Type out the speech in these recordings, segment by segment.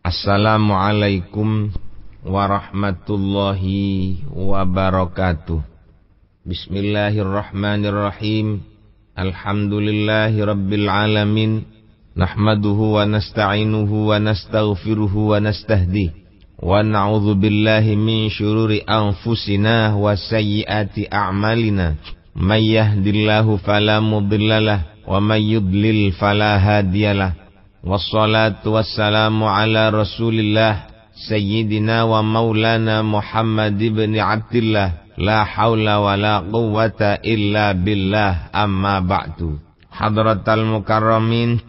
Assalamualaikum warahmatullahi wabarakatuh. Bismillahirrahmanirrahim. Alhamdulillahi rabbil alamin. Nahmaduhu wa nasta'inuhu wa nastaghfiruhu wa nastahdi. Wa na'udzu billahi min syururi anfusina wa sayyiati a'malina. May yahdihillahu fala mudhillalah wa may yudlil fala hadiyalah. Wassalatu wassalamu ala Rasulillah Sayyidina wa maulana Muhammad ibn Abdillah. La hawla wa la quwwata illa billah. Amma ba'du. Hadratal mukarramin,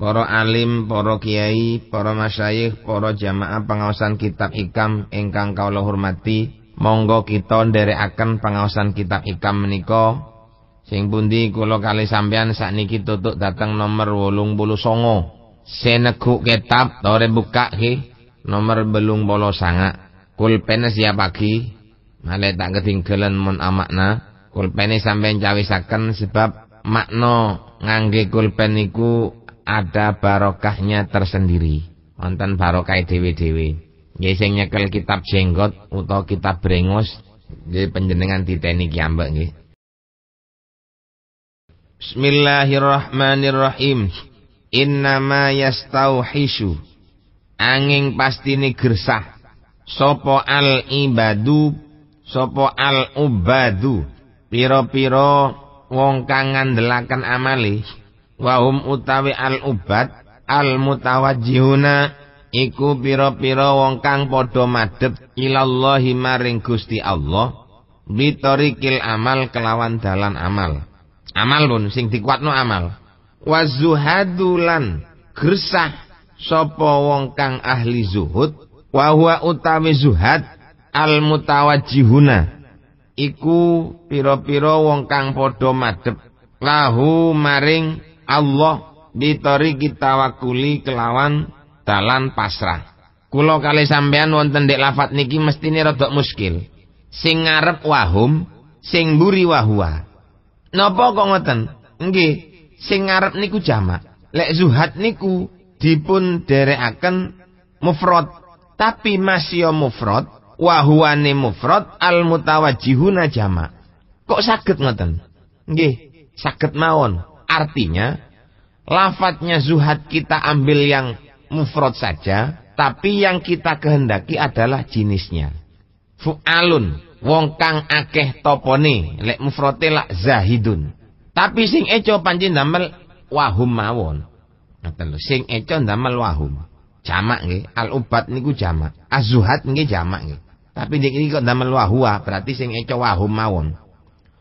para alim, para kiai, para masyayikh, para jamaah pengaosan kitab hikam ingkang kawula hormati, monggo kita nderekaken pengaosan kitab hikam menika. Sing pundi kula kalih sampeyan sakniki tutuk dateng nomor 89. Seneguk kitab tore buka ki nomor 89. Pulpen siap pagi malah tak ketinggalan mun amakna. Pulpen sampeyan cawisaken sebab makna ngangge pulpen niku ada barokahnya tersendiri. Wonten barokah dhewe-dhewe. Nggih sing nyekel kitab jenggot utawa kitab brengos nggih panjenengan titeni kiambek nggih. Bismillahirrahmanirrahim. Innama yastauhishu, angin pastine gersah sapa al ibadu, sapa al ubadu, pira-pira wong kang ngandelaken amale. Wahum utawi al ubad al mutawajjihuna, iku pira-pira wong kang padha madhep ilallahi maring Gusti Allah bitorikil amal kelawan dalan amal. Amal pun sing dikuatno amal. Wazuhadulan gersah sapa wong kang ahli zuhud, wa huwa utawi zuhad al mutawajjihuna, iku pira-pira wong kang padha madhep lahu maring Allah bitoriki tawakkuli kelawan dalan pasrah. Kula kalih sampean wonten ndek lafat niki mestine rada muskil. Sing ngarep wahum, sing mburi wahwa. Napa kok ngoten? Nggih. Sing ngarep niku jamak. Lek zuhad niku dipun derekaken mufrad, tapi masya mufrad wa huwane mufrad al mutawajjihuna jamak. Kok saged ngoten? Nggih, saged mawon. Artinya lafadznya zuhad kita ambil yang mufrad saja, tapi yang kita kehendaki adalah jenisnya. Fu'alun, wong kang akeh topone, lek mufrate lak zahidun. Tapi sing eco pancen damel wahum mawon. Ngoten lho, sing eco damel wahum. Jamak nggih, al-ubad niku jamak. Az-zuhad nggih jamak nggih. Tapi niki kok damel wahwa, berarti sing eco wahum mawon.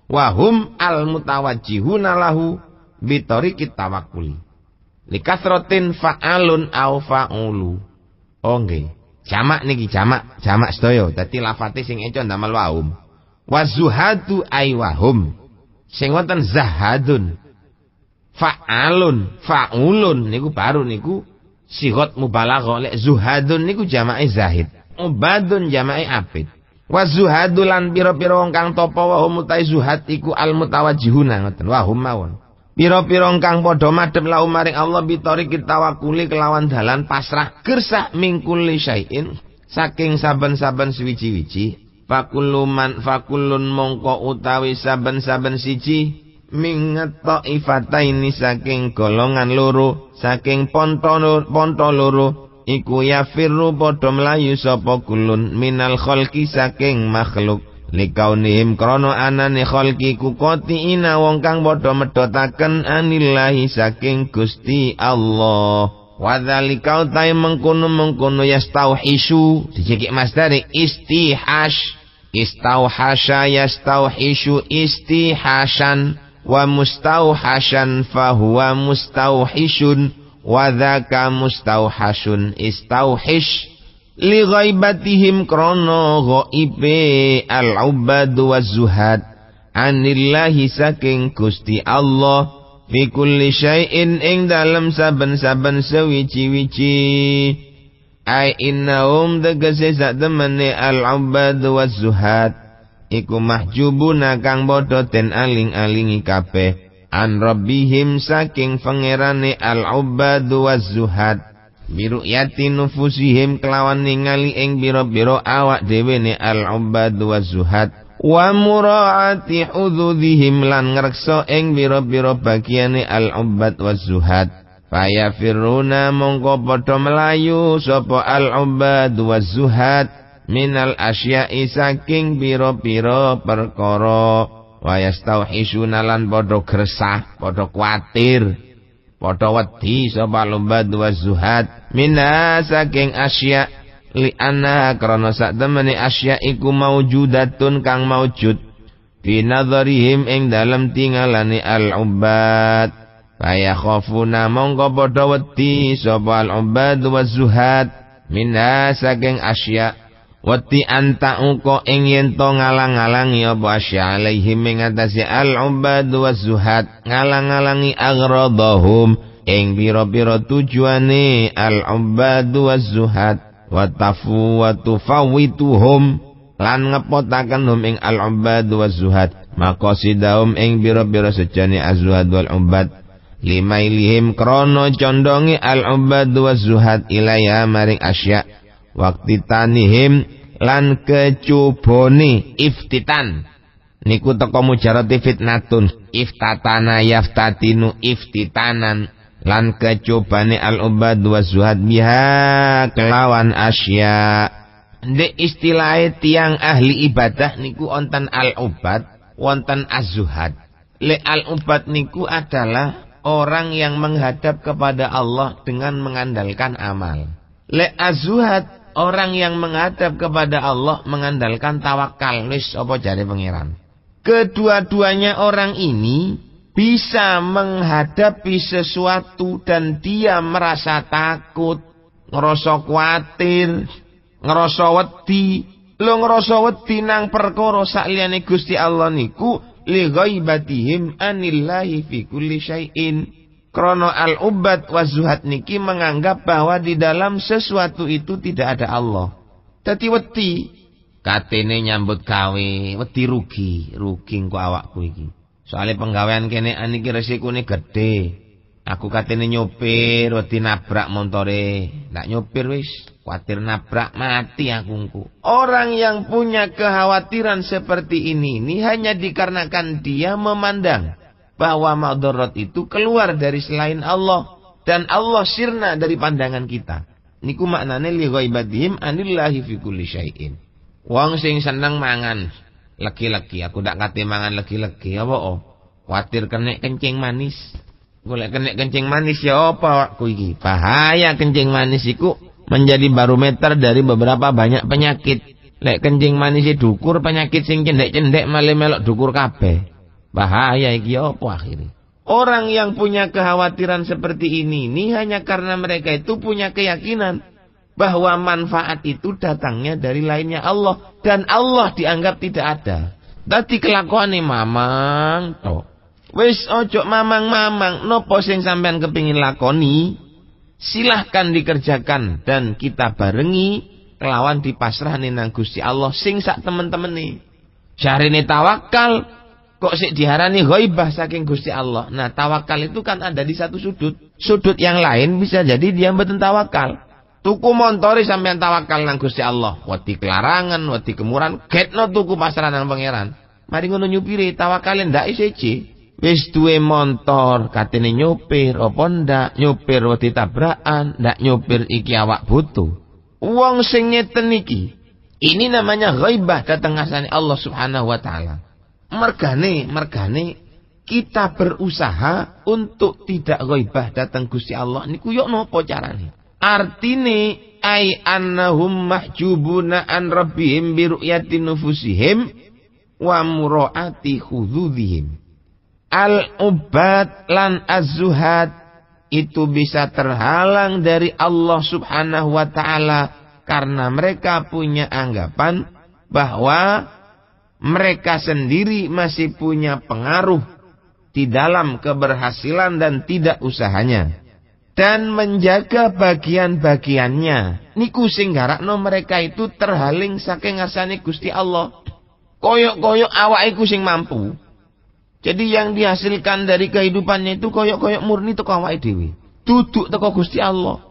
Wahum al-mutawajjihuna lahu bitoriqit tawakkuli. Likasratin fa'alun au fa'ulu. Oh nggih. Jamak niki jamak sedaya. Dadi lafate sing eco damel wahum. Wazuhadu ay wahum. Sing wonten zahadun, fa'alun, fa'ulun niku baru niku sigot mubalaghah. Lek zuhadun niku jamake zahid, ubadun jamake abid. Wa zuhadulan pira-pira wong kang tapa wa hum utai zuhad iku al mutawajjihuna ngoten wa hum mawon. Pira-pira wong kang padha madhep lahu maring Allah bitoriki tawakkuli kelawan dalan pasrah gersah mingkuli syai'in saking saben-saben suwiji-wiji. Fakullun mongko utawi saben-saben siji minget taifataini saking golongan loro, saking ponto loro, iku yafirru padha mlayu sapa kulun minal khalqi saking makhluk likaunihim krana anane khalqi ku qatiina wong kang padha medhotaken anillahi saking Gusti Allah. Wadzalika utai mengkono yastauhishu dicekik masdare istihash. Istauhasha yastauhishu istihashan wa mustauhashan fahuwa mustauhishun wa dzaka mustauhashun istauhish li ghaibatihim krono ghaibe al-ubad wa zuhad anillahi saking Gusti Allah fi kulli syai'in ing dalem saben-saben sewiji-wiji. Ai innahum tegese sak temene al-ubad wa zuhad iku mahjubuna kang padha den aling-alingi kabeh an rabbihim saking pangerane al-ubad wa zuhad biru'yati nufusihim kelawan ningali ing biro-biro awak dhewe ne al-ubbad wazuhad wa muraati hududihim lan ngreksa ing biro-biro bagiane al-ubbad wazuhad faya firuna mongko padha melayu sapa al-ubbad wazuhad minal asya'i saking biro-biro perkara wa yastauhisuna lan padha gresah padha kuwatir padha wedi sapa al-ubbad wazuhad minna saking asya li anna karena sak temene asya iku maujudatun kang maujud fi nadharihim ing dalem tingalane al-ubbad kaya khafuna mongko padha wedi sapa al-ubbad wazuhad minna saking asya wedi antauko ing yen to ngalang-alangi apa asya alaihim ing atase al-ubbad wazuhad ngalang-alangi agradahum ing pira-pira tujuane al-ubbad wazuhad wa tafu wa tufawituhum lan ngepotaken hum ing al-ubbad wazuhad maqasidahum ing pira-pira sejane az-zuhad wal ubbad limailihim krana condonge al-ubbad wazuhad ilaya maring asya waktu tanihim lan kecubone iftitan niku teko mujarati fitnatun iftatana yaftatinu iftitanan lan kecobane al-ubbad wazuhad biha kelawan asya ndek istilahe tiang ahli ibadah niku wonten al-ubbad wonten az-zuhad le al-ubbad niku adalah orang yang menghadap kepada Allah dengan mengandalkan amal le az-zuhad orang yang menghadap kepada Allah mengandalkan tawakal wis apa jare pangeran. Kedua-duanya orang ini bisa menghadapi sesuatu dan dia merasa takut, ngerasa kuatir, ngerasa wedi. Lo ngerasa wedi nang perkara sakliyane Gusti Allah niku li ghaibatihim anillahi fi kulli syai'in. Krono al-ubbad wazuhad niki menganggap bahwa di dalam sesuatu itu tidak ada Allah. Dadi wedi. Katene nyambut gawe, wedi rugi engko awakku iki. Soale penggawean kene aniki resikone gedhe. Aku katene nyopir, wedi nabrak montore. Ndak nyopir wis, kuatir nabrak mati aku engko. Orang yang punya kekhawatiran seperti ini hanya dikarenakan dia memandang bahwa madarat itu keluar dari selain Allah dan Allah sirna dari pandangan kita. Niku maknane li ghaibatihim anillahi fi kulli syai'in. Wong sing seneng mangan legi-legi, aku ndak kate mangan legi-legi apa oh? Kuatir kenek kencing manis. Golek kenek kencing manis ya apa awakku iki? Bahaya kencing manis iku menjadi barometer dari beberapa banyak penyakit. Lek kencing manis dukur penyakit sing cendek-cendek malah melok dukur kabeh. Bahaya iki apa akhirnya? Orang yang punya kekhawatiran seperti ini hanya karena mereka itu punya keyakinan bahwa manfaat itu datangnya dari lainnya Allah dan Allah dianggap tidak ada. Dadi kelakuane mamang to. Wis ojo mamang-mamang, nopo sing sampean kepingin lakoni, silahkan dikerjakan dan kita barengi kelawan dipasrahne nang Gusti Allah sing sak temen-temene. Jarine tawakal kok sik diarani ghaibah saking Gusti Allah. Nah, tawakal itu kan ada di satu sudut. Sudut yang lain bisa jadi dia mboten tawakal. Tuku montore sampean tawakal nang Gusti Allah. Wedi kelarangan, wedi kemuran, getno tuku pasrah nang pangeran. Mari ngono nyupiri tawakale ndak isiji. Wis duwe montor, katene nyupir apa ndak? Nyupir wedi tabrakan, ndak nyupir iki awak butuh. Wong sing ngeten iki, ini namanya ghaibah dateng ngasane Allah Subhanahu wa taala. Mergane kita berusaha untuk tidak ghaibah datang Gusti Allah niku yo napa carane? Artine ai annahum mahjubuna an rabbihim bi ru'yati nufusihim wa muraati hududihim. Al-ubbad lan az-zuhad itu bisa terhalang dari Allah Subhanahu wa taala karena mereka punya anggapan bahwa mereka sendiri masih punya pengaruh di dalam keberhasilan dan tidak usahanya. Dan menjaga bagian-bagiannya. Niku sing garakno mereka itu terhaling saking ngarsane Gusti Allah. Koyok-koyok awak iku sing mampu. Jadi yang dihasilkan dari kehidupannya itu koyok-koyok murni teko awake dhewe. Duduk teko Gusti Allah.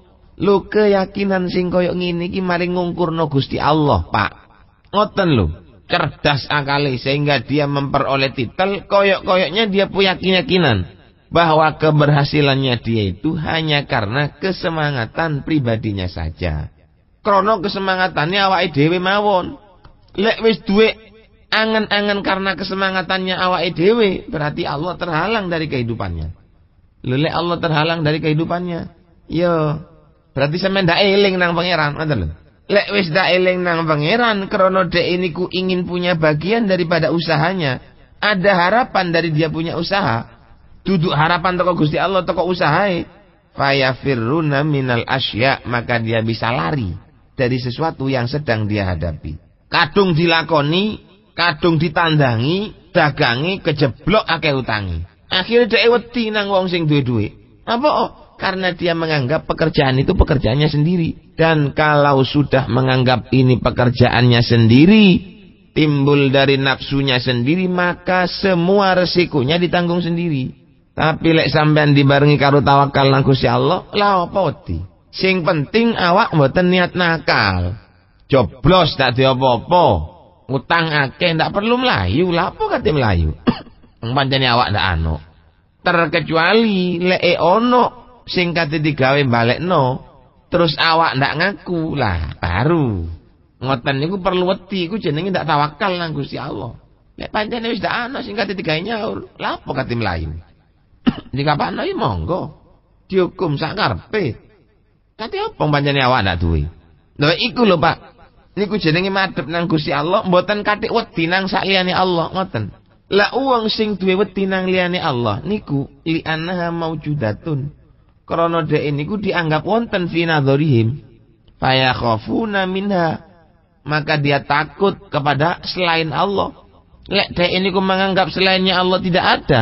Lho keyakinan sing koyo ngene iki mari ngungkurno Gusti Allah, Pak. Ngoten lho. Cerdas akali sehingga dia memperoleh titel, koyok-koyoknya dia punya keyakinan bahwa keberhasilannya dia itu hanya karena kesemangatan pribadinya saja. Krono kesemangatannya awake dhewe mawon. Lek wis duwe angen-angen karena kesemangatannya awake dhewe, berarti Allah terhalang dari kehidupannya. Lek Allah terhalang dari kehidupannya, yo berarti sampeyan ndak eling nang pangeran, ngoten lho. Lek wis ndak eling nang pangeran krana dek niku ingin punya bagian daripada usahanya, ada harapan dari dia punya usaha. Duduk harapan toko Gusti Allah toko usahae. Fayafirruna minal asya, maka dia bisa lari dari sesuatu yang sedang dia hadapi. Kadung dilakoni, kadung ditandangi, dagangi kejeblok akeh utangi. Akhirnya dhek wedi nang wong sing duwe duit. Apa? Karena dia menganggap pekerjaan itu pekerjaannya sendiri. Dan kalau sudah menganggap ini pekerjaannya sendiri, timbul dari nafsunya sendiri, maka semua resikonya ditanggung sendiri. Tapi lek sampean dibarengi karo tawakal nang Gusti Allah, lah apa wedi? Sing penting awak mboten niat nakal. Joblos tak apa-apa. Utang akeh ndak perlu melayu, lah apa kate melayu? Pancene awak ndak ano. Terkecuali lek ono sing kate digawe balekno, terus awak ndak ngaku, lah baru ngoten niku perlu wedi, iku jenenge ndak tawakal nang Gusti Allah. Lek pancene wis ndak ana sing kate digawe nyaur, lah apa kate melayu? Dikapakno ya monggo dihukum sak karepe. Kate apa pancene awak ndak duwe? Lha iku lho Pak, niku jenenge madhep nang Gusti Allah, mboten kathik wedi nang sakliyane Allah, ngoten. Lah wong sing duwe wedi nang liyane Allah niku li annaha maujudatun. Karena dhek niku dianggap wonten fi nadzarihim, fayakhafuna minha, maka dia takut kepada selain Allah. Lek dhek niku menganggap selainnya Allah tidak ada,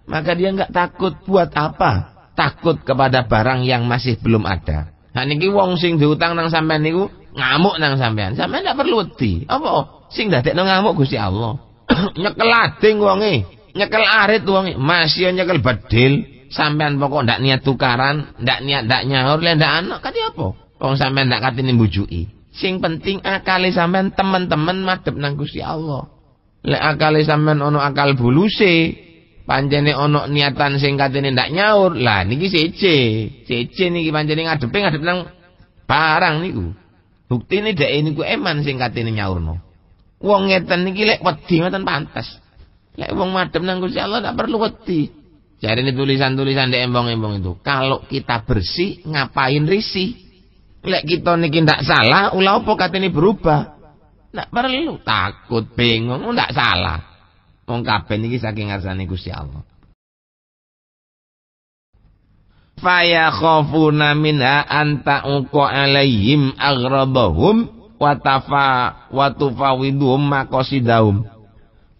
maka dia enggak takut. Buat apa? Takut kepada barang yang masih belum ada. Nah niki wong sing diutang nang sampean niku ngamuk nang sampean. Sampean ndak perlu wedi. Apa? Sing ndadekno ngamuk Gusti Allah. Nyekel ading wonge, nyekel arit wonge, masih nyekel bedil. Sampean pokok ndak niat tukaran, ndak niat ndak nyaur, lek ndak ana kate apa? Wong sampean ndak katene mbujuki. Sing penting akale sampean teman-teman madhep nang Gusti Allah. Lek akale sampean ono akal buluse, pancene ono niatan sing katene ndak nyaur, lah niki sece niki pancene ngadep nang barang niku. Buktine dhek niku eman sing katene nyaurno. Wong ngeten niki lek wedi ngoten pantes. Lek wong madhep nang Gusti Allah ndak perlu wedi. Jadi ini tulisan-tulisan di embong-embong itu. Kalau kita bersih, ngapain risih? Lek kita niki ndak salah, ulah apa katene berubah? Ndak perlu takut, bingung, ndak salah. Wong kabeh niki saking ngarsane Gusti Allah. Fa yakhafuna minha anta uqa alaihim aghrabahum wa tufawidhum maqasidahum.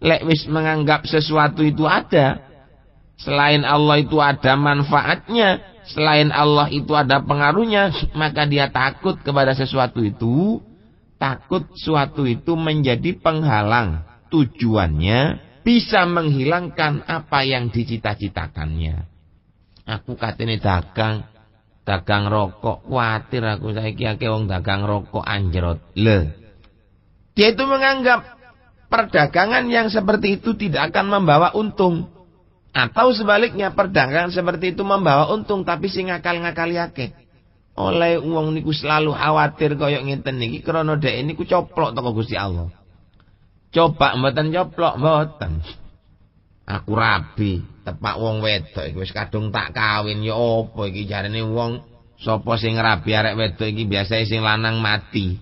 Lek wis menganggap sesuatu itu ada, selain Allah itu ada manfaatnya, selain Allah itu ada pengaruhnya, maka dia takut kepada sesuatu itu, takut suatu itu menjadi penghalang tujuannya, bisa menghilangkan apa yang dicita-citakannya. Aku katene dagang rokok, kuatir aku saiki akeh wong dagang rokok anjrot. Dia itu menganggap perdagangan yang seperti itu tidak akan membawa untung. Atau sebaliknya perdagangan seperti itu membawa untung tapi sing ngakal-ngakali akeh. Oleh wong niku selalu khawatir koyok ngeten niki krana dhek niku coplok teko Gusti Allah. Coba mboten coplok mboten. Aku rabi tepak wong wedok iki wis kadung tak kawin ya apa iki jarene wong sapa sing rabi arek wedok iki biasane sing lanang mati.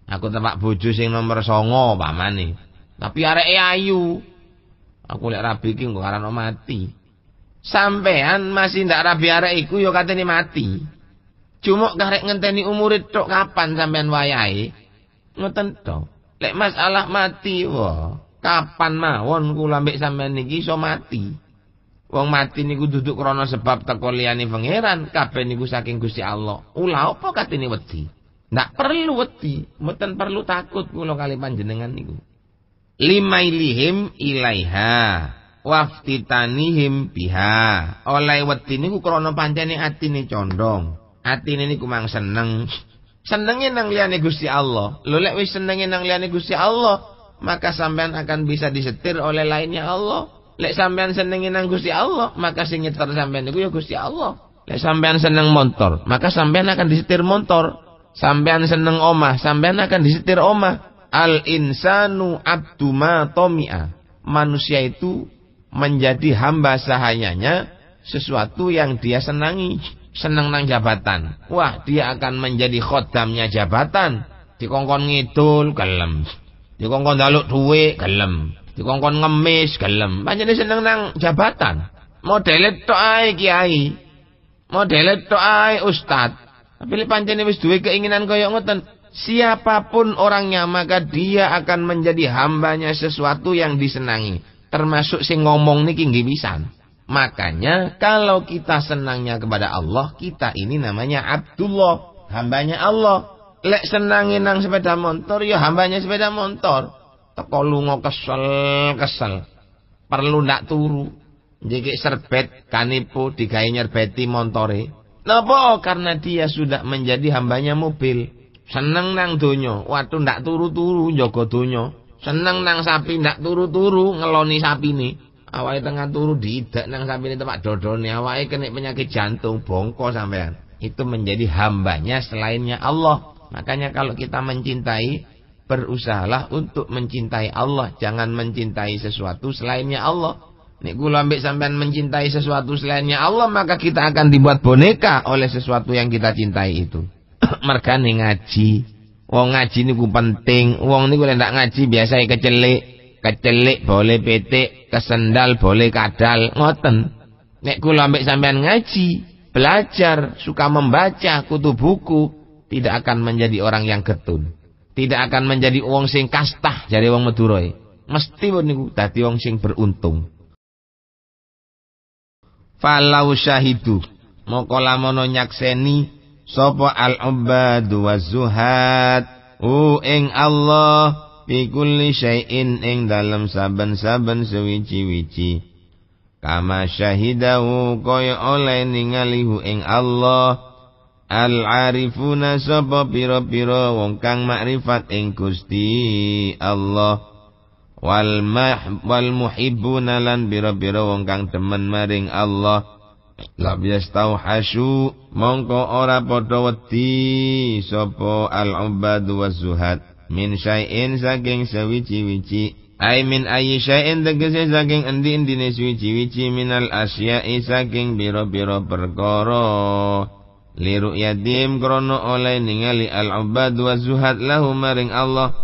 Aku tepak bojo sing nomor 9 pamane. Tapi areke ayu. Aku lek rabi iki kok karano mati. Sampean masih ndak rabi arek iku ya katene mati. Cuma karek ngenteni umure tok kapan sampean wayahe. Ngoten to. Lek masalah mati wah, kapan mawon kula mbek sampean niki iso mati. Wong mati niku duduk krana sebab teko liyane pangeran, kabeh niku saking Gusti Allah. Ulah apa katene wedi? Ndak perlu wedi, mboten perlu takut kula kali panjenengan niku. Limailihim ilaiha waftitanihim biha. Oleh wedi niku krana pancene atine condong. Atine niku mang seneng. Senenge nang liyane Gusti Allah. Lho lek wis senenge nang liyane Gusti Allah, maka sampean akan bisa disetir oleh lainnya Allah. Lek sampean senenge nang Gusti Allah, maka sing nyetir sampean niku ya Gusti Allah. Lek sampean seneng motor, maka sampean akan disetir motor. Sampean seneng omah, sampean akan disetir omah. Al insanu abdu ma tomi'a. Manusia itu menjadi hamba sahayanya sesuatu yang dia senangi. Seneng nang jabatan, wah dia akan menjadi khodamnya jabatan. Dikongkon ngidul gelem, dikongkon njaluk duwe gelem, dikongkon ngemis gelem. Pancene seneng nang jabatan. Modele tok ae kiai, modele tok ae ustad. Tapi pancene wis duwe keinginan kaya ngoten, siapapun orangnya maka dia akan menjadi hambanya sesuatu yang disenangi. Termasuk sing ngomong niki nggih pisan. Makanya kalau kita senangnya kepada Allah, kita ini namanya Abdullah, hambanya Allah. Lek senangin nang sepeda motor, ya hambanya sepeda motor. Teko lunga kesel. Perlu ndak turu. Njikik serbet kanipu digawe nyerbeti montore. Napa? Karena dia sudah menjadi hambanya mobil. Seneng nang donya, waduh ndak turu-turu njaga donya. Seneng nang sapi ndak turu-turu ngeloni sapine. Awake tengah turu diidak nang sapine tempat dodone, awake kena penyakit jantung, bongko sampean. Itu menjadi hambanya selainnya Allah. Makanya kalau kita mencintai, berusahalah untuk mencintai Allah, jangan mencintai sesuatu selainnya Allah. Nek kula ambek sampean mencintai sesuatu selainnya Allah, maka kita akan dibuat boneka oleh sesuatu yang kita cintai itu. Mergane ngaji. Wong ngaji niku penting. Wong niku lek ndak ngaji biasa kecelik boleh petik, kesendal boleh kadal, ngoten. Nek kula ambek sampean ngaji, belajar, suka membaca kutu buku, tidak akan menjadi orang yang getun. Tidak akan menjadi wong sing kastah jare wong Madura. Mesti niku dadi wong sing beruntung. Falau syahidu, moko lamono nyakseni sapa al-ubadu wazuhad ing Allah fi kulli syai'in ing dalam saben-saben sewiji-wiji. Kama syahidahu kaya oleh ningalihu ing Allah al-arifuna sapa pira-pira wong kang makrifat ing Gusti Allah wal muhibbuna lan pira-pira wong kang demen maring Allah. Lam yastauhasyu mongko ora padha wedi sapa al-ubadu wazuhad min syai'in saking sewiji-wiji. Ai min ayyi syai'in tegese saking endi-endine sewiji-wiji minal asya'i saking biro-biro perkara. Liru yadim krono oleh ningali al-ubad wa zuhad lahu maring Allah.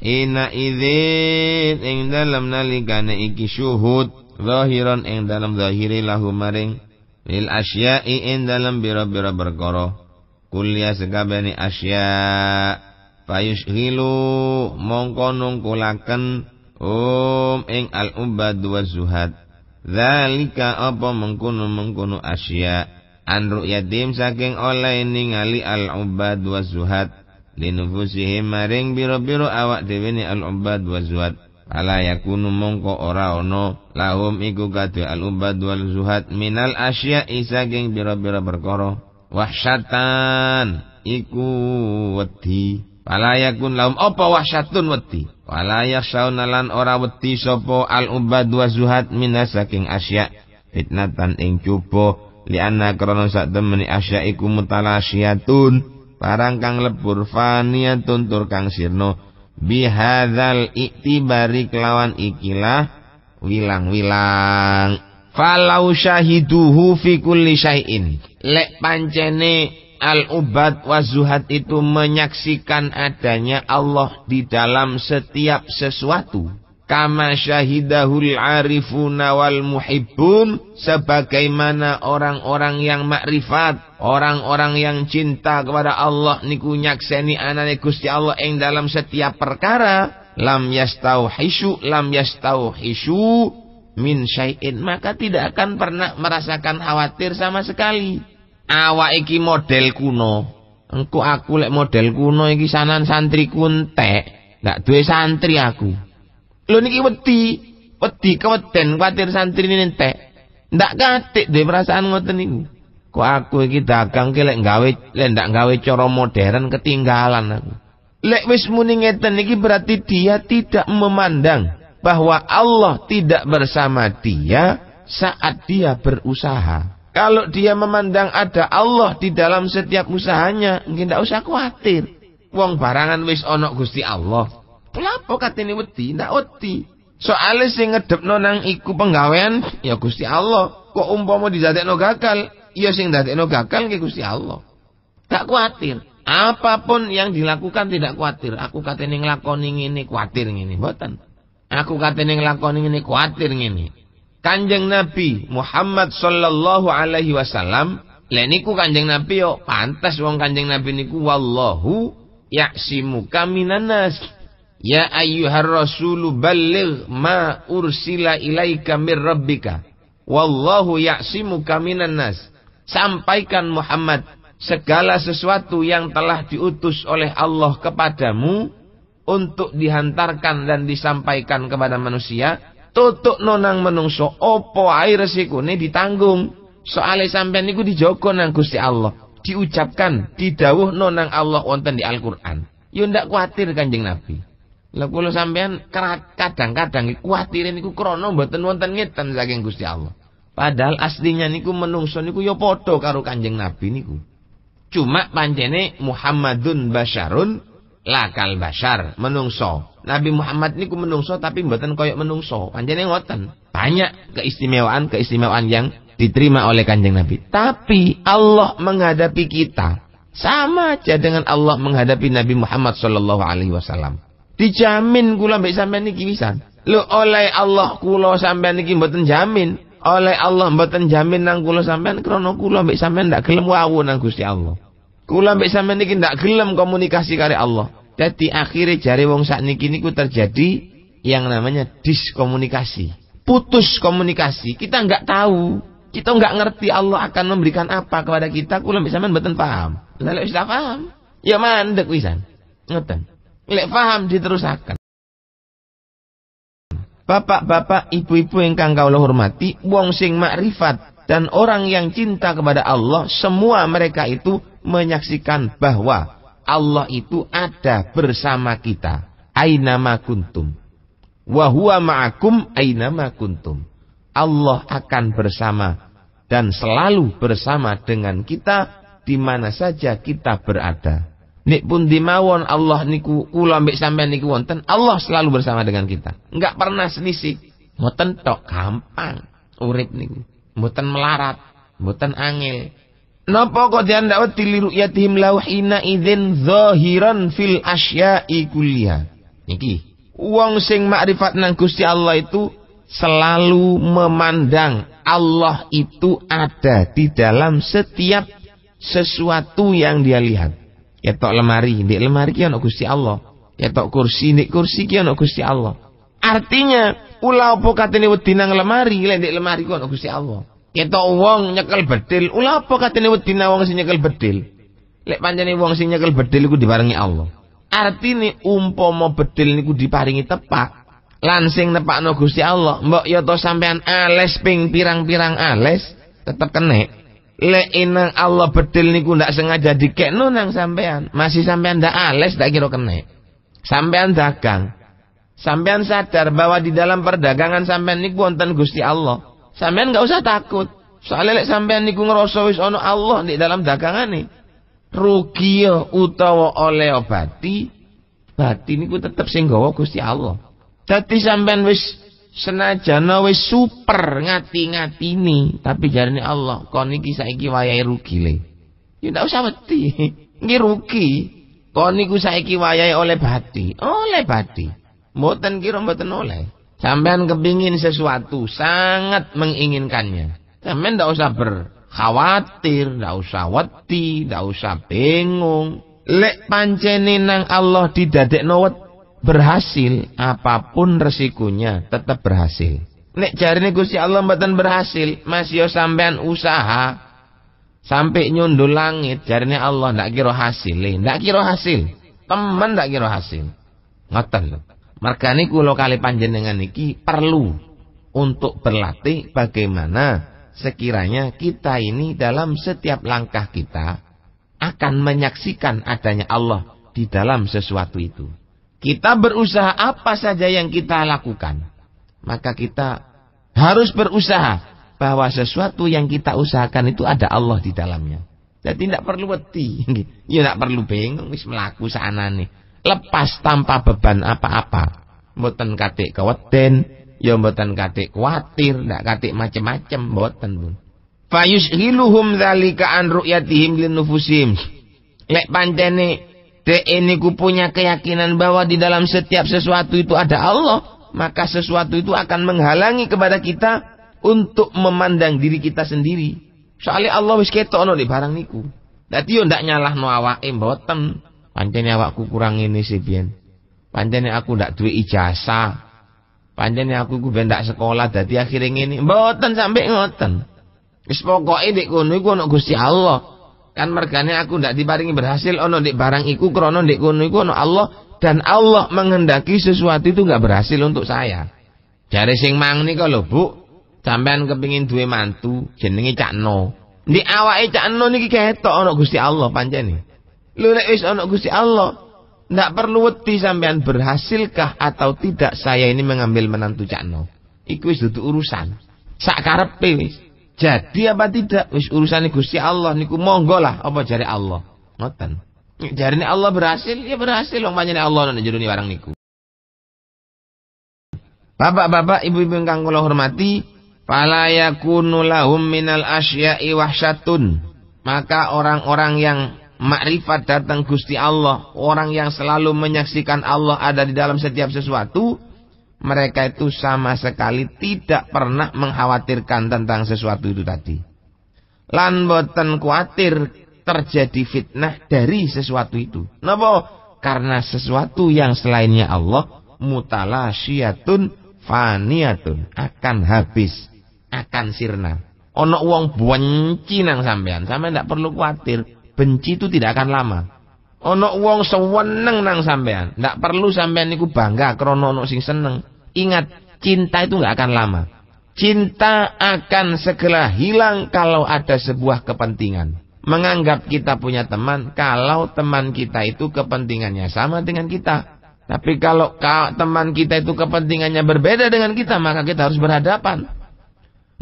Ina idzin ing dalam nalikane iki syuhud zahiran ing dalam zahiri lahu maring lil asya'i ing dalam biro-biro perkara. Kulya sekabehane asya' fayushghilu mongko nungkulaken ing al-ubad wa zuhad. Zalika apa mengkono asya an ru'yatim saking oleh ningali al-ubad wa zuhad linufusihim maring biro-biro awak dhewe ni al-ubad wa zuhad. Ala yakunu mongko ora ono lahum iku kadhe al-ubad wal zuhad minal asya'i saking biro-biro perkara wahsyatan iku wedi. Wala yakun lahum apa wahsyatun wedi. Wala yakhshawna lan ora wedi sapa al-ubad wa zuhad minas saking asya fitnatan ing cuba lianna krana sak temeni asya iku mutalasiyatun barang kang lebur faniyatun tur kang sirna bihadzal iktibari kelawan ikilah wilang-wilang. Falau syahiduhu fi kulli syai'in lek pancene al-ubad wa zuhad itu menyaksikan adanya Allah di dalam setiap sesuatu. Kama syahidahul arifuna wal muhibbun, sebagaimana orang-orang yang makrifat, orang-orang yang cinta kepada Allah niku nyakseni anane Gusti Allah ing dalam setiap perkara. Lam yastauhishu min syai'in, maka tidak akan pernah merasakan khawatir sama sekali. Awak iki model kuno. Engko aku lek model kuno iki sanan santri kuntek, ndak duwe santri aku. Lho niki wedi keweden kuwatir santri ini entek. Ndak katik duwe perasaan ngoten niku. Kok aku iki dagang ki lek ndak gawe cara modern ketinggalan aku. Lek wis muni ngeten iki berarti dia tidak memandang bahwa Allah tidak bersama dia saat dia berusaha. Kalau dia memandang ada Allah di dalam setiap usahanya, mungkin ndak usah khawatir. Wong barangan wis ana Gusti Allah. Lapo katene wedi? Ndak wedi. Soale sing ngedepno nang iku penggawean ya Gusti Allah. Kok umpama didadekno gagal, ya sing dadekno gagal ki Gusti Allah. Tak khawatir. Apapun yang dilakukan tidak khawatir. Aku katene nglakoni ngene khawatir ngene, mboten. Aku katene nglakoni ngene khawatir ngene. Kanjeng Nabi Muhammad sallallahu alaihi wasallam, lha niku Kanjeng Nabi yo pantas wong Kanjeng Nabi niku wallahu ya'simuka minan nas. Ya ayyuhar rasulu balligh ma ursila ilaika mir rabbika. Wallahu ya'simuka minan nas. Sampaikan Muhammad segala sesuatu yang telah diutus oleh Allah kepadamu untuk dihantarkan dan disampaikan kepada manusia. Tutuk nonang menungso opo ae resikone ditanggung. Soale sampean niku dijogo nang Gusti Allah, diucapkan, didhawuh nonang Allah wonten di Al-Qur'an. Yo ndak kuwatir Kanjeng Nabi. Lah kula sampean kadang-kadang kuwatire niku krana mboten wonten ngeten saking Gusti Allah. Padahal aslinya niku menungso niku yo padha karo Kanjeng Nabi niku. Cuma pancene Muhammadun basyarun lakal basyar, menungso. Nabi Muhammad niku menungso tapi mboten koyok menungso. Pancene ngoten. Banyak keistimewaan yang diterima oleh Kanjeng Nabi. Tapi Allah menghadapi kita sama aja dengan Allah menghadapi Nabi Muhammad sallallahu alaihi wasallam. Dijamin kula mbek sampean niki wisan. Lho oleh Allah kula sampean niki mboten jamin. Oleh Allah mboten jamin nang kula sampean krana kula mbek sampean ndak gelem wawu nang Gusti Allah. Kula mbek sampean niki ndak gelem komunikasi karo Allah. Jadi akhirnya jari wong sakniki niku terjadi yang namanya diskomunikasi. Putus komunikasi. Kita nggak tahu. Kita nggak ngerti Allah akan memberikan apa kepada kita. Kula mbek sampean mboten paham. Lah lek wis paham, ya mandek wisan. Ngoten. Lek paham diterusaken. Bapak-bapak, ibu-ibu ingkang kawula hormati, wong sing makrifat dan orang yang cinta kepada Allah, semua mereka itu menyaksikan bahwa Allah itu ada bersama kita. Ainama kuntum. Wa huwa ma'akum ainama kuntum. Allah akan bersama dan selalu bersama dengan kita di mana saja kita berada. Nek pun dimawon Allah niku kula mbek sampean niku wonten, Allah selalu bersama dengan kita. Enggak pernah selisih. Mboten tok gampang urip niku. Mboten melarat, mboten angel. Napa kok diandak wedi li ru'yatihim lauhina idzin zahiran fil asya'i kulliha. Niki, wong sing makrifat nang Gusti Allah itu selalu memandang Allah itu ada di dalam setiap sesuatu yang dia lihat. Ketok lemari, ndek lemari ki ana Gusti Allah. Ketok kursi, ndek kursi ki ana Gusti Allah. Artinya, ula apa katene wedi nang lemari, lek ndek lemari ku ana Gusti Allah. Ketok wong nyekel bedil, ula apa katene wedi nang wong sing nyekel bedil. Lek pancene wong sing nyekel bedil iku diparingi Allah. Artine umpama bedil niku diparingi tepak, lan sing nepakno Gusti Allah, mbok ya to sampean ales ping pirang-pirang ales, tetep kenek. Lek inang Allah bedil niku ndak sengaja dikekno nang sampean, masih sampean ndak ales ndak kira kenek. Sampean dagang, sampean sadar bahwa di dalam perdagangan sampean niku wonten Gusti Allah. Sampean nggak usah takut. Soalnya lek sampean niku ngerasa wis ana Allah di dalam dagangane. Rugi utawa oleh obati, bati niku tetep sing gawa Gusti Allah. Dadi sampean wis senajan wis super ngati-ngatini, tapi jarine Allah, kon iki saiki wayahe rugi le. Ya ndak usah wedi. Nggih rugi. Kon niku saiki wayahe oleh bati. Oleh bati. Mboten kira mboten oleh. Sampean kepingin sesuatu, sangat menginginkannya. Sampean ndak usah berkhawatir, ndak usah wedi, ndak usah bingung. Lek pancene nang Allah didadekno berhasil, apapun resikonya tetap berhasil. Nek jarine Gusti Allah mboten berhasil, masih yo sampean usaha sampai nyundul langit, jarine Allah ndak kira hasil, ndak kira hasil. Temen ndak kira hasil. Ngoten lho. Margane kula kali panjenengan iki perlu untuk berlatih bagaimana sekiranya kita ini dalam setiap langkah kita akan menyaksikan adanya Allah di dalam sesuatu itu. Kita berusaha apa saja yang kita lakukan, maka kita harus berusaha bahwa sesuatu yang kita usahakan itu ada Allah di dalamnya. Jadi tidak perlu wedi, ya tidak perlu bingung, wis melaku saanane. Lepas tanpa beban apa-apa. Mboten katik keweden, ya mboten katik kuatir, ndak katik macem-macem, mboten pun. Fayushiluhum dzalika an ru'yatihim linufusihim. Lek pancene dhek niku punya keyakinan bahwa di dalam setiap sesuatu itu ada Allah, maka sesuatu itu akan menghalangi kepada kita untuk memandang diri kita sendiri. Soalnya Allah wis ketok ono di barang niku. Dadi yo ndak nyalahno awake mboten. Pancene awakku kurang ini sih biyen. Pancene aku ndak duwe ijazah. Pancene aku ku ben ndak sekolah dadi akhire ngene. Mboten sampe ngoten. Wis pokoke ndek kono iku ono Gusti Allah. Kan mergane aku ndak diparingi berhasil ono ndek barang iku krana ndek kono iku ono Allah dan Allah menghendaki sesuatu itu enggak berhasil untuk saya. Jare sing mang nika lho, Bu, sampean kepengin duwe mantu jenenge Cak No. Ndek awake Cak No niki ketok ono Gusti Allah pancene. Lho nek wis ana Gusti Allah, ndak perlu wedi sampean berhasilkah atau tidak saya ini mengambil menantu Cakno. Iku wis dudu urusan. Sak karepe wis. Jadi apa tidak wis urusane Gusti Allah niku monggo lah apa jare Allah. Ngoten. Jarine Allah berhasil, ya berhasil wong panjenengan Allah nang jero barang niku. Bapak-bapak, ibu-ibu ingkang kula hormati, fala yakunu lahum minal asya'i wahsyatun. Maka orang-orang yang makrifat datang Gusti Allah, orang yang selalu menyaksikan Allah ada di dalam setiap sesuatu, mereka itu sama sekali tidak pernah mengkhawatirkan tentang sesuatu itu tadi. Lan boten kuatir terjadi fitnah dari sesuatu itu. Napa? Karena sesuatu yang selainnya Allah mutalasyiatun faniyatun, akan habis, akan sirna. Ono wong benci nang sampean ndak perlu kuatir. Benci itu tidak akan lama. Ono wong seneng nang sampean, ndak perlu sampean niku bangga krana ono sing seneng. Ingat, cinta itu nggak akan lama. Cinta akan segera hilang kalau ada sebuah kepentingan. Menganggap kita punya teman kalau teman kita itu kepentingannya sama dengan kita. Tapi kalau teman kita itu kepentingannya berbeda dengan kita, maka kita harus berhadapan.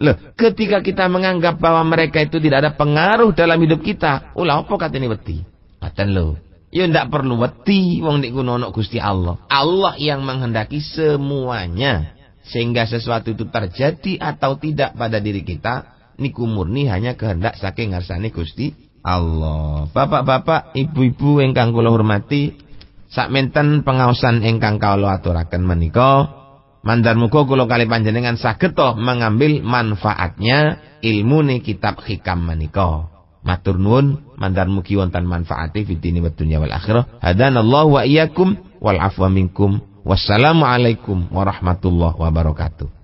Loh, ketika kita menganggap bahwa mereka itu tidak ada pengaruh dalam hidup kita, ulah apa katene wedi? Katen lho. Ya ndak perlu wedi wong nek kuno ono Gusti Allah. Allah yang menghendaki semuanya. Sehingga sesuatu itu terjadi atau tidak pada diri kita niku murni hanya kehendak saking ngarsane Gusti Allah. Bapak-bapak, ibu-ibu ingkang kula hormati, sakmenten pengaosan ingkang kula aturaken menika, mandar muga kula kali panjenengan saged mengambil manfaatnya ilmune kitab hikam menika. Matur nuwun, mandar mugi wonten manfaate fid dini wad dunya wal akhirah. Hadanallahu wa iyyakum wal afwa minkum. Wassalamu alaikum warahmatullahi wabarakatuh.